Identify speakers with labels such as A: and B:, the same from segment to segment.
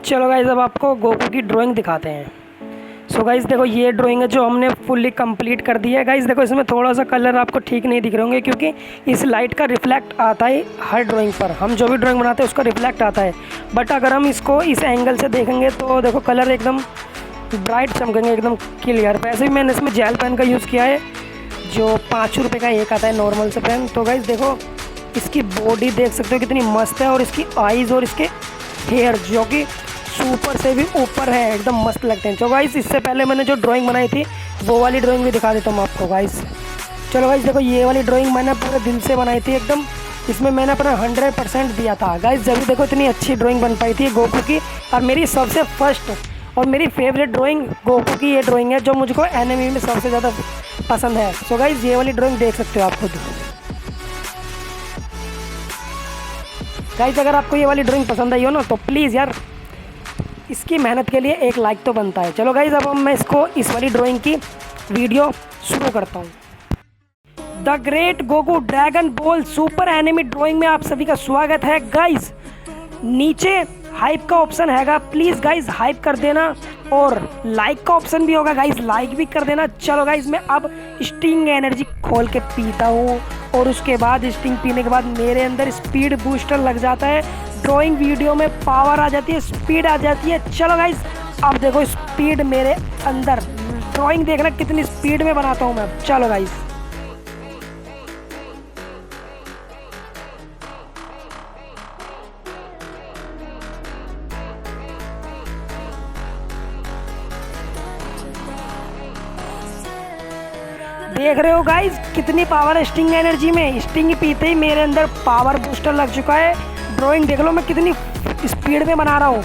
A: चलो गाइज अब आपको गोकू की ड्राइंग दिखाते हैं। सो गाइज देखो ये ड्राइंग है जो हमने फुल्ली कंप्लीट कर दी है। गाइज देखो इसमें थोड़ा सा कलर आपको ठीक नहीं दिख रहे होंगे क्योंकि इस लाइट का रिफ्लेक्ट आता है हर ड्राइंग पर। हम जो भी ड्राइंग बनाते हैं उसका रिफ्लेक्ट आता है, बट अगर हम इसको इस एंगल से देखेंगे तो देखो कलर एकदम ब्राइट चमकेंगे, एकदम क्लियर। वैसे भी मैंने इसमें जेल पेन का यूज़ किया है जो 5 रुपये का एक आता है नॉर्मल से पेन। तो गाइज देखो इसकी बॉडी देख सकते हो कितनी मस्त है, और इसकी आईज़ और इसके हेयर जो कि सुपर से भी ऊपर है, एकदम मस्त लगते हैं। तो गाइस इससे पहले मैंने जो ड्राइंग बनाई थी वो वाली ड्राइंग भी दिखा देता हूँ आपको गाइस। चलो गाइस देखो ये वाली ड्राइंग मैंने पूरे दिल से बनाई थी एकदम, इसमें मैंने अपना 100% दिया था गाइस। जब भी देखो इतनी अच्छी ड्राइंग बन पाई थी गोकू की। और मेरी सबसे फर्स्ट और मेरी फेवरेट ड्राइंग गोकू की ये ड्राइंग है जो मुझको एनिमे में सबसे ज़्यादा पसंद है। सो गाइस ये वाली ड्राइंग देख सकते हो आप खुद। गाइस अगर आपको ये वाली ड्राइंग पसंद आई हो ना तो प्लीज़ यार इसकी मेहनत के लिए एक लाइक तो बनता है। चलो गाइज अब मैं इस वाली ड्राइंग की वीडियो शुरू करता हूँ। The great Goku dragon ball super enemy drawing में आप सभी का स्वागत है गाइज। नीचे हाइप का ऑप्शन हैगा, प्लीज़ गाइज हाइप कर देना, और लाइक का ऑप्शन भी होगा गाइज, लाइक भी कर देना। चलो गाइज मैं अब स्टिंग एनर्जी खोल के पीता हूँ, और उसके बाद स्टिंग पीने के बाद मेरे अंदर स्पीड बूस्टर लग जाता है, ड्राइंग वीडियो में पावर आ जाती है, स्पीड आ जाती है। चलो गाइज अब देखो स्पीड मेरे अंदर, ड्राइंग देखना कितनी स्पीड में बनाता हूँ मैं। चलो गाइज देख रहे हो गाइज कितनी पावर है स्टिंग एनर्जी में। स्टिंग पीते ही मेरे अंदर पावर बूस्टर लग चुका है। ड्राइंग देख लो मैं कितनी स्पीड में बना रहा हूँ।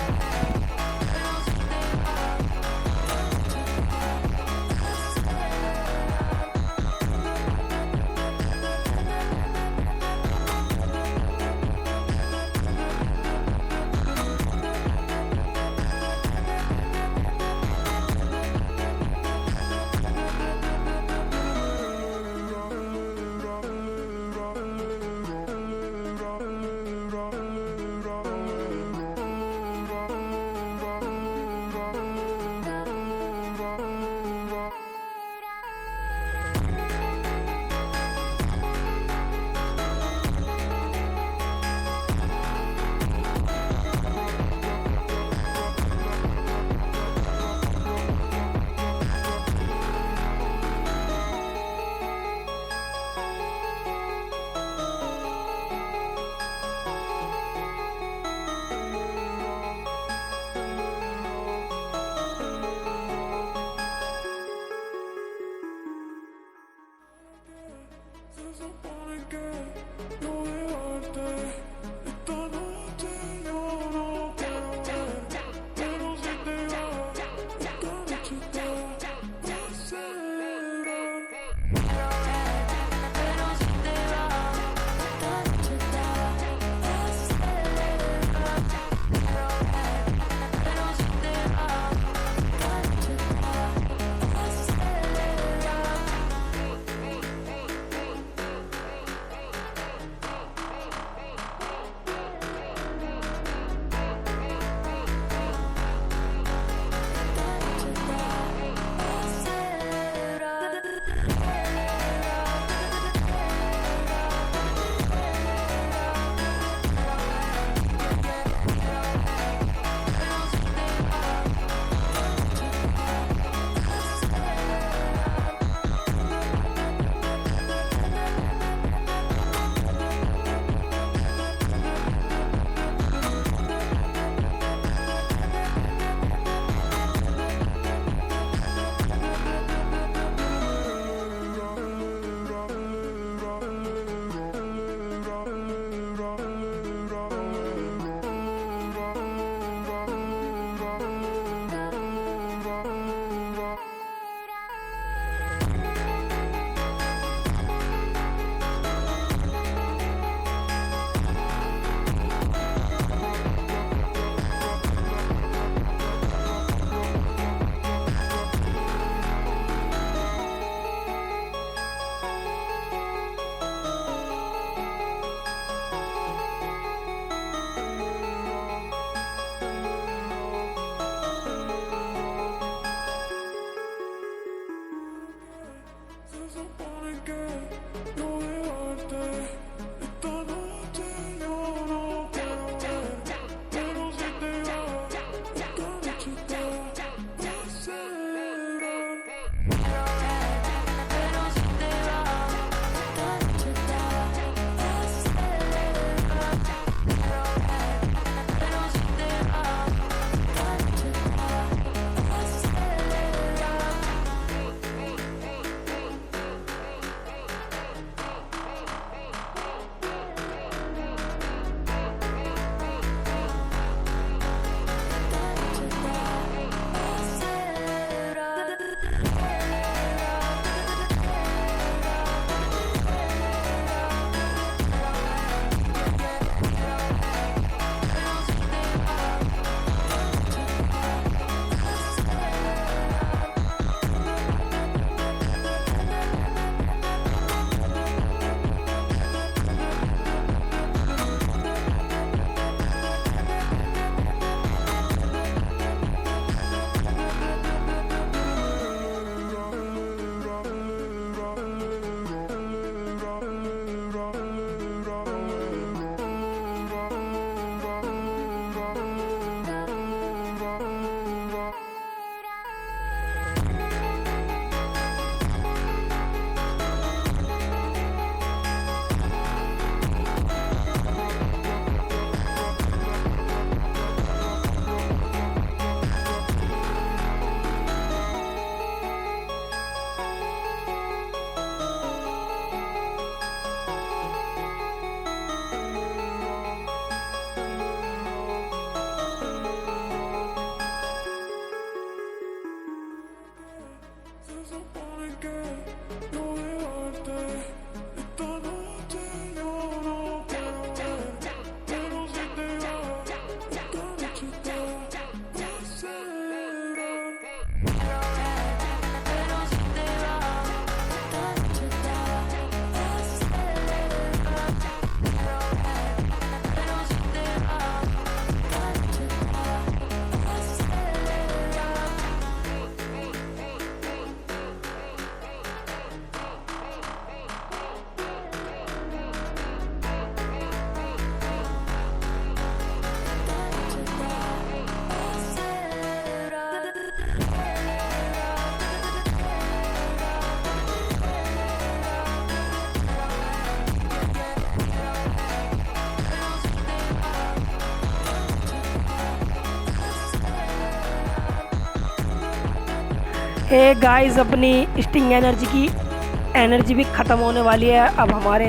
A: ए गाइस, अपनी स्टिंग एनर्जी भी ख़त्म होने वाली है अब हमारे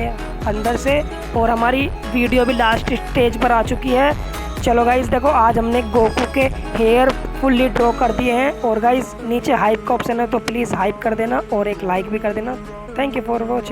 A: अंदर से, और हमारी वीडियो भी लास्ट स्टेज पर आ चुकी है। चलो गाइस देखो, आज हमने गोकू के हेयर फुल्ली ड्रॉ कर दिए हैं। और गाइस नीचे हाइप का ऑप्शन है, तो प्लीज़ हाइप कर देना और एक लाइक भी कर देना। Thank you for watching.